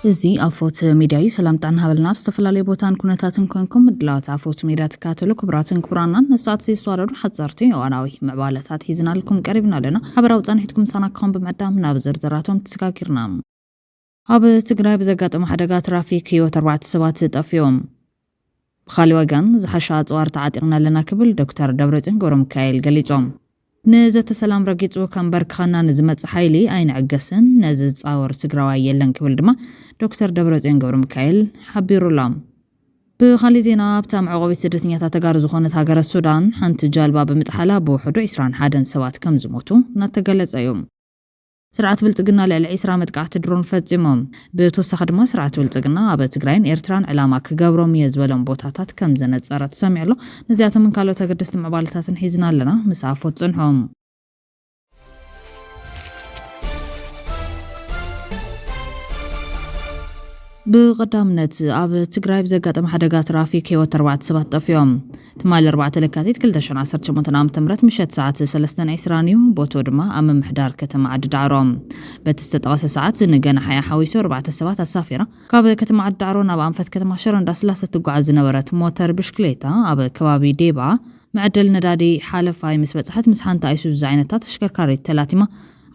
እዚ ኣፎት ሚድያ ሰላም ጣን ሃበልና ዝተፈላለዩ ቦታን ኩነታትን ኮንኩም ድላዋት ኣፎት ሚድያ ተካተሉ ክብራትን ክብራናን ነሳት ሲስተዋረዱ ሓጻርቲ ዋናዊ መባላታት ሂዝናልኩም ቀሪብና ኣለና ሓበራው ጻንሒትኩም ሳናክኹም በመዳም ናብ ዝርዝራቶም ተስካኪርና ኣብ ትግራይ ብዘጋጠመ ሓደጋ ትራፊክ ህይወት 4 ሰባት ጠፍዮም ብኻሊ ወገን ዝሓሻ ኣጽዋር ተዓጢቕና ኣለና ክብል ዶክተር ደብረጽዮን ገብረሚካኤል ገሊጾም نزت سلام رجيتو كان بركخنا نزمت حيلي أين عجسن نزت صور سجراوي يلن كبل دما دكتور دبرزين ገብረሚካኤል حبيرولام بخالي زينا بتاع عقوبة سدتنيات تجارز خونة هاجر السودان حنت جالبا بمتحلا بوحدو إسران حدن سوات كم زموتو نتجلس أيوم سرعة بلتقنا للعسرة متقعت درون فجمهم بتوسخ دما سرعة بلتقنا بتجرين إيرتران علامة كجبرم يزبلهم بوتاتات كم زنت صارت سمع له نزيات من قالوا تقدست مع بالتات حيزنا لنا مسافات صنهم بقدامنت أب تجري بزقات حدقة ترافيك هو 4 7 طفيهم تمال 4 لكاتيت كل 10 متنام تمرت مشت ساعة 3 عسرانيو بوتو دما أمام محدار كتم عدد عروم بتستغاث ساعات نجنا حيا حويسو 4 ساعات السافرة كاب كتم عدد عروم أبا أنفت كتم 10 دا 3 تقعد زنورت موتر بشكليتا أبا كوابي ديبا معدل ندادي حالفاي مسبتحت مسحان تايسو زعينتا تشكركاري تلاتيما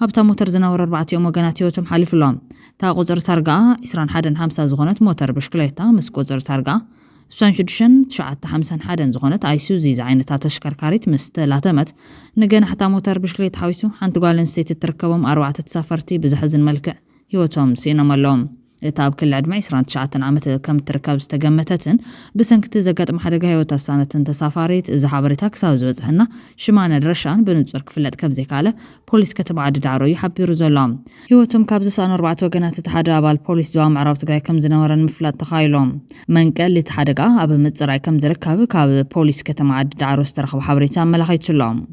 أبتا موتر زنور 4 يوم وقناتيوتم حالف لهم تا قدر ترقع إسران حدن 5 زغونت موتر بشكليتا مس قدر ترقع سوان شدشن شعات 5 حدن زغونت ايسوزي زعينتا تشكركاريت مستلاتمت نجن حتى موتر بشكليت حويسو حنت قالن سيت تركبهم 4 تسافرتي بزحزن ملكع هيوتهم سينا مالهم تاب كل عدمي 29 عامت كم تركب استجمتتن بسنكت زقات محدقة هيوتا سنة تسافرت إذا حبرتك ساوز وزحنا شمعنا الرشان بنتزرك فلت كبزي كاله بوليس كتب عدد عروي حبيرو زلام هيوتهم كابز سنة 4 وقنات تحدى بالبوليس دوام عرب تقرأ كم زنورا مفلت تخايلهم من قال لي تحدقة أبو متزرع كم زركاب كاب بوليس كتب عدد عروس ترخب حبرتان ملخيت لهم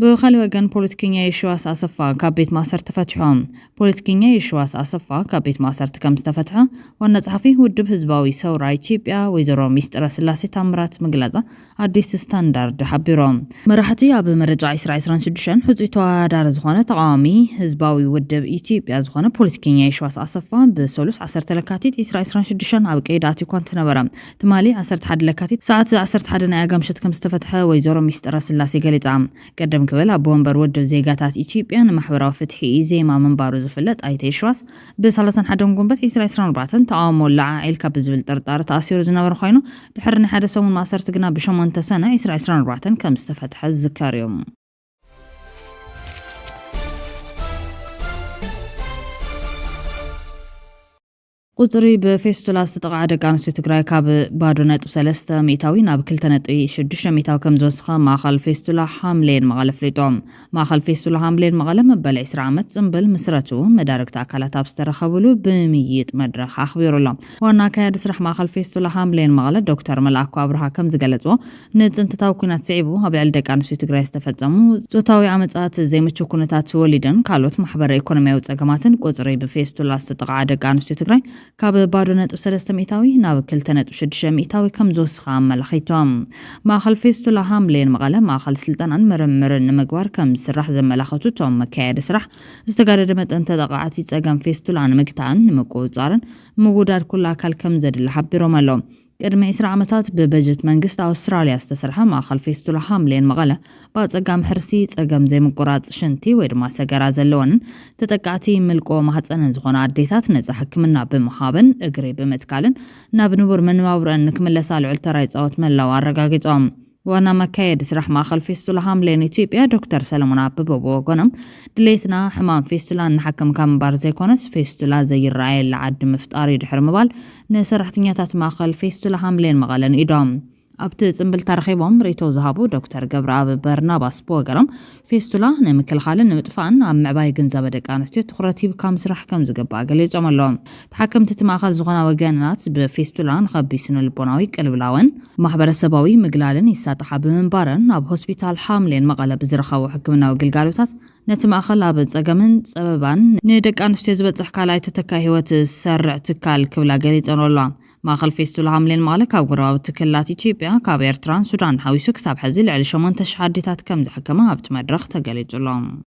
بخالي وجن بوليتكينيا يشواس أصفا كابيت ماسر تفتحهم بوليتكينيا يشواس أصفا كابيت ماسر تكم استفتحها والنصحفي ودب هزباوي سورا إثيوبيا ويزرو مستر سلاسي تامرات مغلطة أديس ستاندرد حبيروم مرحتي أب مرجع إسرائيل سدشن حزيتوا دار زخانة تقامي هزباوي ودب إثيوبيا زخانة بوليتكينيا يشواس أصفا بسولوس 10 لكاتيت إسرائيل سدشن أب قيداتي كنت نبرم تمالي 10 لكاتيت ساعات 10 ناقام شت كم استفتحها ويزرو مستر سلاسي قليتام قدم كبل أبوان برود زيجاتات إثيوبيا محورة فتحي زي ما من بارو زفلت أيتي شواس بسالسن حدهم قنبت إسرائيل ربعتن تعامل لعائل كبزول ترطار تأثير زنابر خاينو بحرن حدثوا من ماسر تقنا بشمان تسنة إسرائيل ربعتن كم استفتح الزكاريوم قطري بفيستولا استطاع دقان ستقرأ كاب بادونات وسلسة ميتاوي ناب كل تنطي شدش ميتاو كم زوسخة ما خل فيستولا حاملين مغالف ليتوم ما خل فيستولا حاملين مغالف مبلع إسرامت زنبل مسرتو مدارك تأكلات أبسترخبولو بميت مدرخ أخبير الله وانا كاد سرح ما خل فيستولا حاملين مغالف دكتور ملاكو أبرها كم زقلتو نتزن تتاو كنا تعيبو هبل دقان ستقرأ استفتزمو زوتاوي عمتات زي متشو كنتات وليدن كالوت محبر إيكونومي وتأقاماتن قطري بفيستولا استطاع دقان ستقرأ كاب بارونات وسلسة مئتاوي ناب كل تنت وشدش مئتاوي كم زوس خام ملخيتهم ما خل فيستولا هاملين مغالا ما خل سلطان مرن مقوار كم سرح زم ملخوتو توم مكايد سرح استقار دمت انت دقاعتي تساقام فيستولا مقتان مقود زارن مقودار كلها كالكم زد الحبيرو مالو قدم إسرع عمتات ببجت منقست أستراليا استسرحها مع خل فيستولا حاملين مغلا بعد أقام حرسي أقام زي مقرات شنتي ويرما سجرا زلون تتقعتي ملكو مهتسن زغون عديثات نزحك منا بمحابن أقري بمتكالن نابنور من ماور أنك من لسال علترايت أو تملا وارقاقيتهم وانا مكايد سرح ما خل فيستولا حاملين إثيوبيا دكتور سلمون عببو بوغنم دليتنا حمام فيستولا نحكم كام بارزي كونس فيستولا زي الرعاية لعد مفتاري دحر مبال نسرحتنياتات ما خل فيستولا حاملين مغالن إدام أبتز انبل ترخيبهم ريتو زهابو دكتور قبر برناباس بوغرم فيستولا نمكل خالن نمتفان عم معباي قنزة بدك آنستيو تخراتي بكام سرح كم زقبا قليل جمالهم تحكم تتماخذ زغنا وقانات بفيستولا نخبي سنو البوناوي قلبلاون محبر السباوي مقلالن يساطحا بمنبارن اب هوسبيتال حاملين مقالة بزرخا وحكمنا وقلقالوتات نتماخل اب تسقمن سببان ندك آنستيو زبتح كالاي تتكا هيوت سرع تكال كبلا قليل جمالهم ما خل فيستولا عاملين مالك أو قرابة تكلات إثيوبيا كابير تران سودان حويسو كساب حزيل على شمان تشحاديتات كم زحكمها بتمدرخ تقالي جلام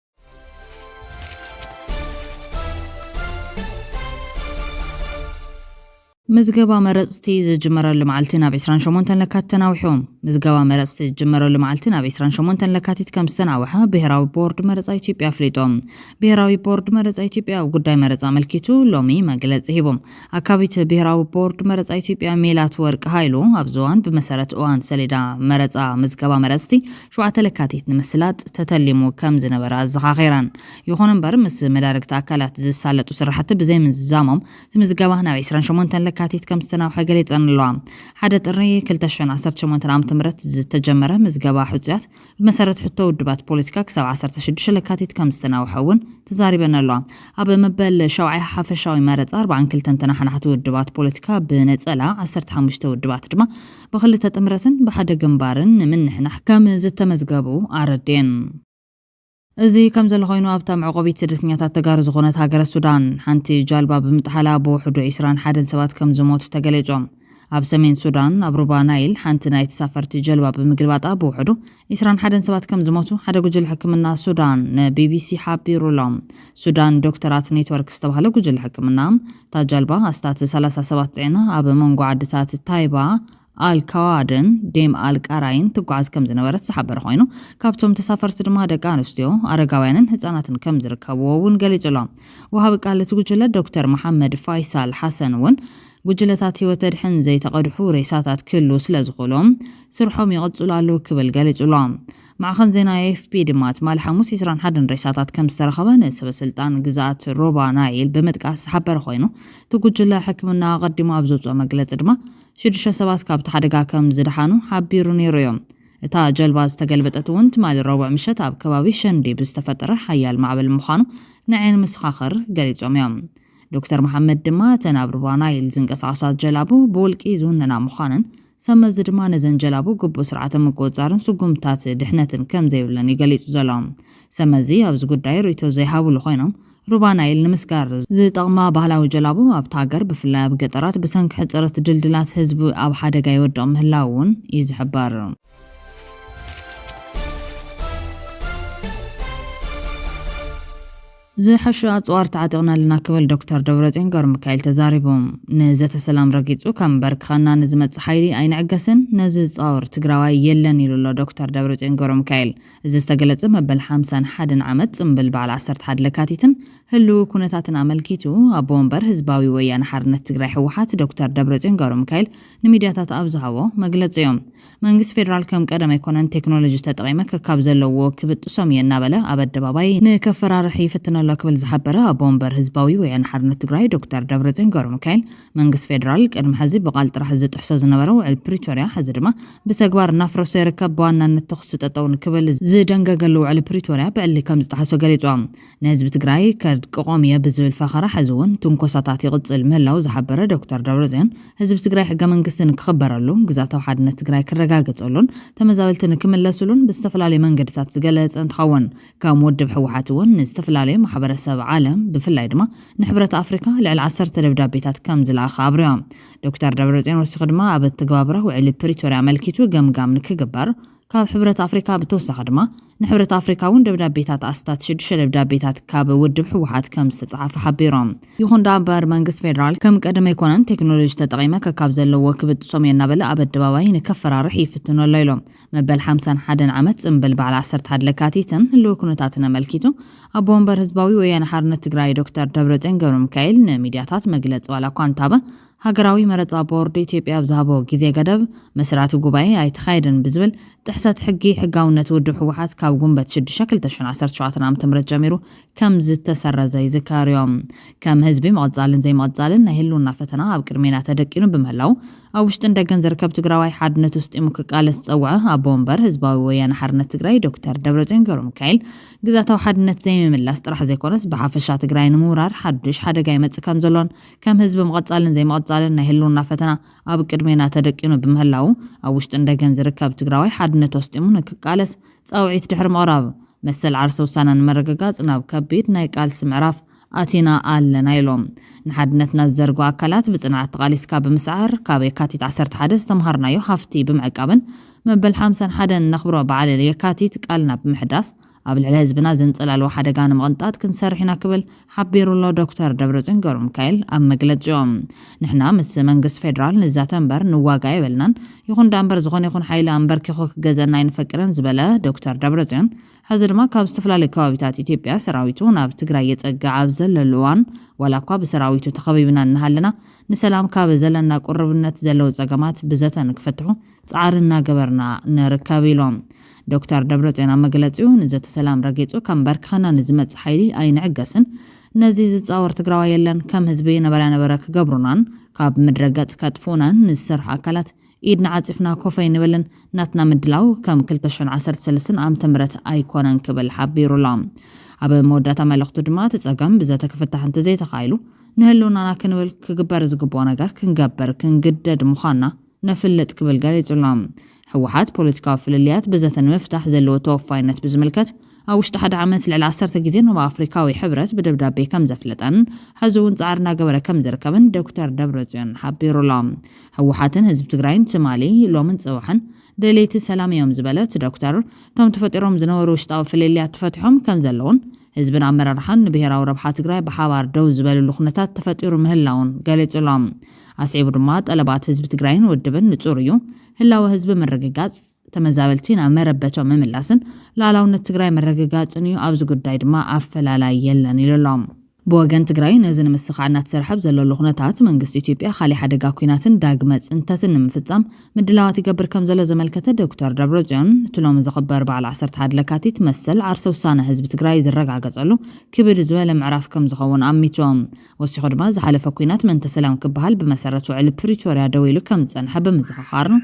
مزقبا مرستي زجمرة لمعلتنا بعسران شمونتن لكاتنا وحوم مزقبا مرستي زجمرة لمعلتنا بعسران شمونتن لكاتيت كم سنة وحا بهراوي بورد مرز ايتيبيا فليتوم بهراوي بورد مرز ايتيبيا وقداي مرز عملكيتو لومي مقلت زهيبوم اكابيت بهراوي بورد مرز ايتيبيا ميلات ورق هايلو ابزوان بمسارة اوان سليدا مرز مزقبا مرستي شوعة لكاتيت نمسلات تتلمو كم زنبرا الزخاخيران يخون برمس مدارك تاكالات زسالت وسرحت بزي من زامم تمزقبا هنا بعسران شمونتن كاتيت كم سنة وحقليت أن اللوام حدث الرئي كلتشون عصرت شمونتن عام تمرت تجمرة مزقبا حجات بمسارة حتو ودبات بوليتيكا كسو عصرت شدوش لكاتيت كم سنة وحون تزاري أن اللوام أبا مبال شوعي حافشاوي مارت 4 كلتن تنحن حتو ودبات بوليتيكا بنتسألا عصرت حمشتو ودبات دما بخلتة تمرتن بحدا جنبارن من نحن حكام زت مزقبو عردين ازي كم زل خوينو ابتا معقوبيت سدتنياتات تغار زغونت هاجر السودان حنتي جالبا بمتحلا بو حدو عسران حدن سبات كم زموت تقليجوم اب سمين سودان اب روبا نايل حنت نايت سافرتي جلبا بمقلبات ابو حدو عسران حدن سبات كم زموتو حدا جل حكمنا سودان بي بي سي حابي رولام سودان دكتورات نيتورك استبهله جل حكمنا تا جلبا استات 37 عينا اب منغو عدتات تايبا الكوادن ديم القراين تقعز كم زنبرت سحبر خوينو كابتوم تسافرت دما دق انستيو ارغاوينن هصاناتن كم زركبوون ገሊጽሎም وهاب قالت ጉጅለ ዶክተር መሐመድ ፋይሳል ሐሰን ወን ጉጅለታት ህይወተድሕን ዘይተቀድሑ ሬሳታት ክሉ ስለዝኾሎም ስርሖም ይቅጽላሉ ክብል ገሊጽሎም ማዕኸን ዜና ኤፍፒ ድማት ማል ሐሙስ 21 ሬሳታት ከም ዝተረኸበ ንሰበ ስልጣን ግዛት ሮባ ናይል በመጥቃስ ሓበር ኮይኑ ትጉጅለ ሕክምና ቀዲሙ ኣብዘጾ መግለጽ ድማ 6 ሰባት ካብቲ ሓደጋ ከም ዝድሓኑ ሓቢሩ ነይሩ እዮም እታ ጀልባ ዝተገልበጠት እውን ትማል ረቡዕ ምሸት ኣብ ከባቢ ሸንዲ ብዝተፈጠረ ሓያል ማዕበል ምዃኑ ንዓይን ምስኻኽር ገሊጾም እዮም ዶክተር መሐመድ ድማ ተናብ ሮባ ናይል ዝንቀሳቐሳት ጀላቡ ብውልቂ ዝውነና ምዃንን ሰመዝ ድማ ነዘን ጀላቡ ግቡእ ስርዓተ ምቁፅጻርን ስጉምታት ድሕነትን ከም ዘይብለን ይገሊጹ ዘሎም ሰመዚ ኣብዚ ጉዳይ ርእይቶ ዘይሃብሉ ኮይኖም ሮባ ናይል ንምስጋር ዝጠቕማ ባህላዊ ጀላቡ ኣብታ ሃገር ብፍላይ ኣብ ገጠራት ብሰንኪ ሕፅረት ድልድላት ህዝቢ ኣብ ሓደጋ ይወድቕ ምህላው እውን እዩ ዝሕበር ዝሐሽ ኣጽዋር ተዓጢቕና ለና ክብል ዶክተር ደብረጽዮን ገብረሚካኤል ተዛሪቦም ነዘተ ሰላም ረጊጹ ከም በርክኻና ንዝመጽ ሓይሊ ኣይንዕገስን ነዚ ጻወር ትግራዋይ የለን ኢሉሎ ዶክተር ደብረጽዮን ገብረሚካኤል እዚ ዝተገለጸ መበል 51 ዓመት ጽምብል በዓል 11 ለካቲትን ህሉ ኩነታትን ኣመልኪቱ ኣቦ ወንበር ህዝባዊ ወያነ ሓርነት ትግራይ ሕወሓት ዶክተር ደብረጽዮን ገብረሚካኤል ንሚድያታት ኣብ ዝሃቦ መግለጽ እዮም መንግስት ፌደራል ከም ቀደም ኣይኮነን ቴክኖሎጂ ተጠቒመ ከካብ ዘለዎ ክብጥሶም የናበለ ኣብ ኣደባባይ ንከፈራርሒ ይፍትነሎ ክብል ዝሓበረ ኣቦ ወንበር ህዝባዊ ወያነ ሓርነት ትግራይ ዶክተር ደብረጽዮን ገብረሚካኤል መንግስት ፌደራል ቅድሚ ሕዚ ብቓል ጥራሕ ዝጥሕሶ ዝነበረ ውዕል ፕሪቶርያ ሕዚ ድማ ብተግባር እናፍረሰ ይርከብ ብዋናነት ተኽሲ ጠጠው ንክብል ዝደንገገሉ ውዕል ፕሪቶርያ ብዕሊ ከም ዝጠሓሶ ገሊጾም ንህዝቢ ትግራይ ከድቅቖም እየ ብዝብል ፈኸራ ሕዚ እውን ትንኮሳታት ይቕጽል ምህላው ዝሓበረ ዶክተር ደብረጽዮን ህዝቢ ትግራይ ሕገ መንግስትን ክኽበረሉ ግዛታዊ ሓድነት ትግራይ ክረጋገጸሉን ተመዛበልትን ክምለሱሉን ብዝተፈላለዩ መንገድታት ዝገለጸ እንትኸውን ከም ውድብ ሕወሓት እውን ንዝተፈላለዩ ማሕበረሰብ ዓለም ብፍላይ ድማ ንሕብረት ኣፍሪካ ልዕሊ 10 ደብዳቤታት ከም ዝለኣኸ ኣብርዮም ዶክተር ደብረጽዮን ወሲኹ ድማ ኣብ እትግባብራ ውዕሊ ፕሪቶርያ መልኪቱ ገምጋም ንክግበር ካብ ሕብረት ኣፍሪካ ብተወሳኺ ድማ ንሕብረት ኣፍሪካ እውን ደብዳቤታት ኣስታት 6 ደብዳቤታት ካብ ውድብ ሕወሓት ከም ዝተጻሕፈ ሓቢሮም ይኹን ዳበር መንግስት ፌደራል ከም ቀደም ኣይኮነን ቴክኖሎጂ ተጠቒመ ከካብ ዘለዎ ክብጥሶም የናበለ ኣብ ኣደባባይ ንከፈራርሒ ይፍትነሎ ኢሎም መበል 51 ዓመት ጽምብል በዓል 11 ለካቲትን ህሉ ኩነታትን ኣመልኪቱ ኣቦ ወንበር ህዝባዊ ወያነ ሓርነት ትግራይ ዶክተር ደብረጽዮን ገብረሚካኤል ንሚድያታት መግለጽ ዋላ እኳ እንታበ ሃገራዊ መረፃ ቦርድ ኢትዮጵያ ብዝሃቦ ግዜ ገደብ መስራቲ ጉባኤ ኣይተኻየደን ብዝብል ጥሕሰት ሕጊ ሕጋውነት ውድብ ሕወሓት ካብ ጉንበት 6 2017 ዓ.ም ጀሚሩ ከም ዝተሰረዘ ይዝካርዮም ከም ህዝቢ መቕጻልን ዘይመቕጻልን ናይ ህልውና ፈተና ኣብ ቅድሜና ተደቂኑ ብምህላው ኣብ ውሽጢ እንደገን ዝርከብ ትግራዋይ ሓድነት ውስጥ ሙክቃለስ ፀውዐ ኣቦ ወንበር ህዝባዊ ወያነ ሓርነት ትግራይ ዶክተር ደብረጽዮን ገብረሚካኤል ግዛታዊ ሓድነት ዘይምምላስ ጥራሕ ዘይኮነስ ብሓፈሻ ትግራይ ንምውራር ሓድሽ ሓደጋ ይመጽእ ከም ዘሎን ከም ህዝቢ መቕጻልን ዘይመቕጻልን ናይ ህልውና ፈተና ኣብ ቅድሜና ተደቂኑ ብምህላው ኣብ ውሽጢ እንደገን ዝርከብ ትግራዋይ ሓድነት ውስጥ ሙክቃለስ ጻውዒት ድሕሪ ምቕራብ መሰል ዓርሰ ውሳነን መረጋጋጽ ናብ ከቢድ ናይ ቃልሲ ምዕራፍ ኣቲና ኣለና ኢሎም ንሓድነትና ዝዘርጉ ኣካላት ብጽንዓት ተቓሊስካ ብምስዓር ካብ የካቲት 11 ዝተምሃርናዮ ሃፍቲ ብምዕቃብን መበል 51 ነኽብሮ በዓል የካቲት ቃልና ብምሕዳስ قبل على حزبنا زنصلالو حدقا نمقنطات كنسرحنا كبل حبيرولو دكتور دبرتين غورميكائيل اب مغلصهم نحنا مس منغس فيدرال نزاتنبر نواغا يبلنان يكون دامبر زغون يكون حيل امبر كيخو كغزنا ينفكرن زبله دكتور دبرتين حزر ما كاب استفلالي كوابيتات ኢትዮጵያ ሰራዊቱ ናብ ትግራይ የጸጋዓብ ዘለሉዋን ወላኳ በሰራዊቱ ተኸቢብና እንሃለና ንሰላም ካብ ዘለና ቁርብነት ዘለው ጸገማት ብዘተን ክፈትሑ ጻዕርና ገበርና ነርከብ ኢሎም ዶክተር ደብረጽዮን መግለጺው ንዘተ ሰላም ረጊጹ ከምበርክኸና ንዝመጽ ኃይሊ አይንዕገስን ነዚ ዝጻወር ትግራዋ የለን ከም ህዝቢ ነበረ ክገብሩናን ካብ ምድረገጽ ከጥፉናን ንሰርሕ አካላት ኢድና ዓጽፍና ኮፈይ ንብልን ናትና ምድላው ከም 2013 ዓም ተምረት አይኮነን ክብል ሓቢሩሎም ኣብ መወዳታ መልእኽቱ ድማ ተጸገም ብዘተ ክፍታሕ እንተ ዘይተኻይሉ ንህልውናና ክንብል ክግበር ዝግቦ ነገር ክንገበር ክንግደድ ምዃንና ነፍልጥ ክብል ገሊጹሎም ህወሓት ፖለቲካዊ ፍልልያት ብዘተን መፍታሕ ዘለዎ ተወፋይነት ብዝምልከት ኣብ ውሽጢ ሓደ ዓመት ልዕሊ 10 ግዜ ናብ ኣፍሪካዊ ሕብረት ብደብዳቤ ከም ዘፍለጠን ሕዝውን ጻዕርና ገበረ ከም ዝርከብን ዶክተር ደብረጽዮን ሓቢሩሎም ህወሓትን ህዝቢ ትግራይን ትማሊ ሎምን ጽውሕን ደሌቲ ሰላም እዮም ዝበለት ዶክተር ቶም ተፈጢሮም ዝነበሩ ውሽጣዊ ፍልልያት ተፈትሖም ከም ዘለውን ህዝብን ኣመራርሓን ንብሔራዊ ረብሓ ትግራይ ብሓባር ደው ዝበልሉ ኩነታት ተፈጢሩ ምህላውን ገሊጹሎም ኣስዒቡ ድማ ጠለባት ህዝቢ ትግራይን ውድብን ንጹር እዩ ህላዊ ህዝቢ መረጋጋጽ ተመዛበልቲና መረበቶም መምላስን ላላውነት ትግራይ መረጋጋጽን እዩ ኣብዚ ጉዳይ ድማ ኣፈላላይ የለን ኢሎም በወገን ትግራይ ነዝን መስኻዕናት ሰርሐብ ዘለሉ ኩነታት መንግስት ኢትዮጵያ खाली ሓደጋ ኩናትን ዳግመ ጽንተትን ንምፍጻም ምድላዋት ይገብር ከም ዘሎ ዘመልከተ ዶክተር ደብረጽዮን ትሎም ዝኽበር በዓል 11 ለካቲት መሰል ዓርሰ ውሳነ ህዝቢ ትግራይ ዝረጋገጸሉ ክብድ ዝበለ ምዕራፍ ከም ዝኸውን ኣሚቶም ወሲኹ ድማ ዝሓለፈ ኩናት መንተ ሰላም ክበሃል ብመሰረቱ ዕሊ ፕሪቶሪያ ደው ኢሉ ከም ጸንሐ ብምዝኻኻርን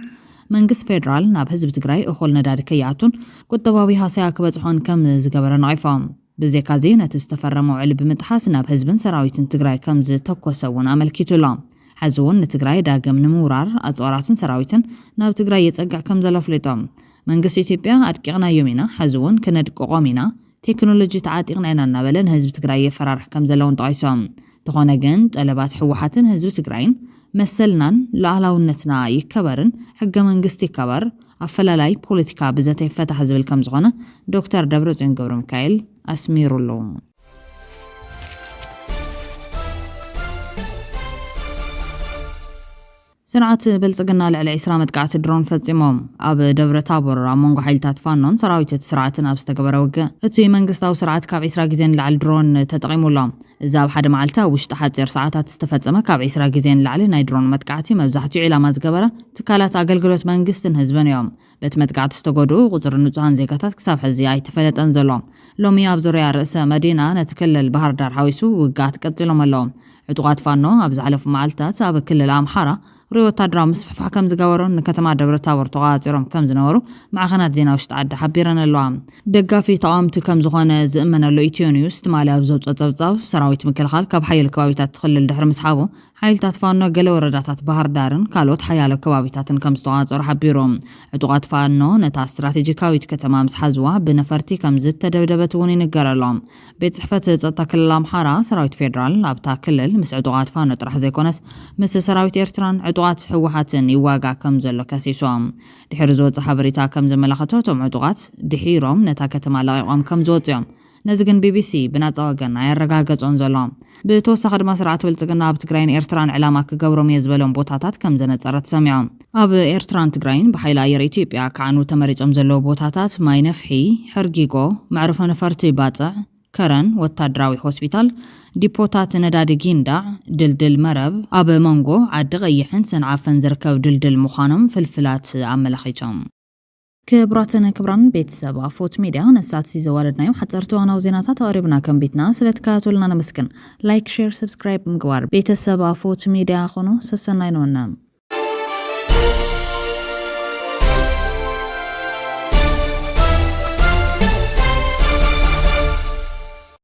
መንግስት ፌደራል ናብ ህዝቢ ትግራይ እኹል ነዳዲ ከያቱን ቁጠባዊ ሃሳያ ክበጽሖን ከም ዝገበረ ነይፎም ብዘካዚ ነቲ ዝተፈረመው ዕሊ ብምጥሓስ ናብ ህዝብን ሰራዊትን ትግራይ ከም ዝተኮሰውን ኣመልኪቱሎም ሓዝውን ንትግራይ ዳግም ንምውራር ኣጽዋራትን ሰራዊትን ናብ ትግራይ የጸጋዕ ከም ዘሎ ፍሊጦም መንግስት ኢትዮጵያ ኣድቂቕናዮም ኢና ሓዝውን ከነድቅቖም ኢና ቴክኖሎጂ ተዓጢቕና ኢና እናበለን ህዝቢ ትግራይ የፈራርሕ ከም ዘለውን ጠቒሶም ተኾነ ግን ጠለባት ህወሓትን ህዝቢ ትግራይን መሰልናን ላዕላውነትና ይከበርን ሕገ መንግስት ይከበር ኣፈላላይ ፖለቲካ ብዘተ ይፈታሕ ዝብል ከም ዝኾነ ዶክተር ደብረጽዮን ገብረሚካኤል ኣስሚሩሎም ስርዓት በልጽግና ልዕሊ 20 መጥቃዕቲ ድሮን ፈጺሞም ኣብ ደብረ ታቦር ኣብ መንጎ ሓይልታት ፋኖን ሰራዊት ስርዓትን ኣብ ዝተገበረ ውግእ እቲ መንግስታዊ ስርዓት ካብ 20 ግዜ ንላዕሊ ድሮን ተጠቒሙሎም እዛ ኣብ ሓደ መዓልቲ ኣብ ውሽጢ ሓጺር ሰዓታት ዝተፈጸመ ካብ 20 ግዜ ንላዕሊ ናይ ድሮን መጥቃዕቲ መብዛሕትኡ ኢላማ ዝገበረ ትካላት ኣገልግሎት መንግስትን ህዝብን እዮም በቲ መጥቃዕቲ ዝተጎድኡ ቁጽሪ ንጹሃን ዜጋታት ክሳብ ሕዚ ኣይተፈለጠን ዘሎም ሎሚ ኣብ ዙርያ ርእሰ መዲና ነቲ ክልል ባህር ዳር ሓዊሱ ውግኣት ቀጢሎም ኣለዎም ዕጡቓት ፋኖ ኣብ ዝሓለፉ መዓልትታት ኣብ ክልል ኣምሓራ ሪ ወታደራዊ ምስፍሕፋሕ ከም ዝገበሮን ንከተማ ደብረ ታቦር ተቓፂሮም ከም ዝነበሩ ማዕኸናት ዜና ውሽጢ ዓዲ ሓቢረን ኣለዋ ደጋፊ ተቃውምቲ ከም ዝኾነ ዝእመነሉ ኢትዮ ኒውስ ትማሊ ኣብ ዘውፅኦ ጸብጻብ ሰራዊት ምክልኻል ካብ ሓይሊ ከባቢታት ትኽልል ድሕሪ ምስሓቡ ሓይልታት ፋኖ ገለ ወረዳታት ባህር ዳርን ካልኦት ሓያሎ ከባቢታትን ከም ዝተዋፀሩ ሓቢሮም ዕጡቓት ፋኖ ነታ ስትራቴጂካዊት ከተማ ምስሓዝዋ ብነፈርቲ ከም ዝተደብደበት እውን ይንገረሎም ቤት ጽሕፈት ጸጥታ ክልል ኣምሓራ ሰራዊት ፌደራል ኣብታ ክልል ምስ ዕጡቓት ፋኖ ጥራሕ ዘይኮነስ ምስ ሰራዊት ኤርትራን ዕጡቓት ህወሓትን ይዋጋ ከም ዘሎ ከሲሶም ድሕሪ ዝወፅእ ሓበሬታ ከም ዘመላኽቶ እቶም ዕጡቓት ድሒሮም ነታ ከተማ ለቒቖም ከም ዝወፅኦም ነዚ ግን ቢቢሲ ብናጻ ወገን ኣየረጋገጾን ዘሎ ብተወሳኺ ድማ ስርዓት ብልጽግና ኣብ ትግራይን ኤርትራን ዕላማ ክገብሮም እየ ዝበሎም ቦታታት ከም ዘነጸረት ሰሚዖም ኣብ ኤርትራን ትግራይን ብሓይሊ ኣየር ኢትዮጵያ ከዓኑ ተመሪጾም ዘለዉ ቦታታት ማይ ነፍሒ ሕርጊጎ መዕርፎ ነፈርቲ ባጽዕ ከረን ወታደራዊ ሆስፒታል ዲፖታት ነዳዲ ጊንዳዕ ድልድል መረብ ኣብ መንጎ ዓዲ ቀይሕን ሰንዓፈን ዝርከብ ድልድል ምዃኖም ፍልፍላት ኣመላኺቶም ክብራትን ክብራን ቤተሰብ ኣፎት ሚድያ ነሳት ሲዘዋረድናዮም ሓፀርቲ ዋናው ዜናታት ኣቅሪብና ከም ቤትና ስለተከታተሉና ነመስግን ላይክ ሼር ሰብስክራይብ ምግባር ቤተሰብ ኣፎት ሚድያ ኾኑ ሰሰናይ ነውና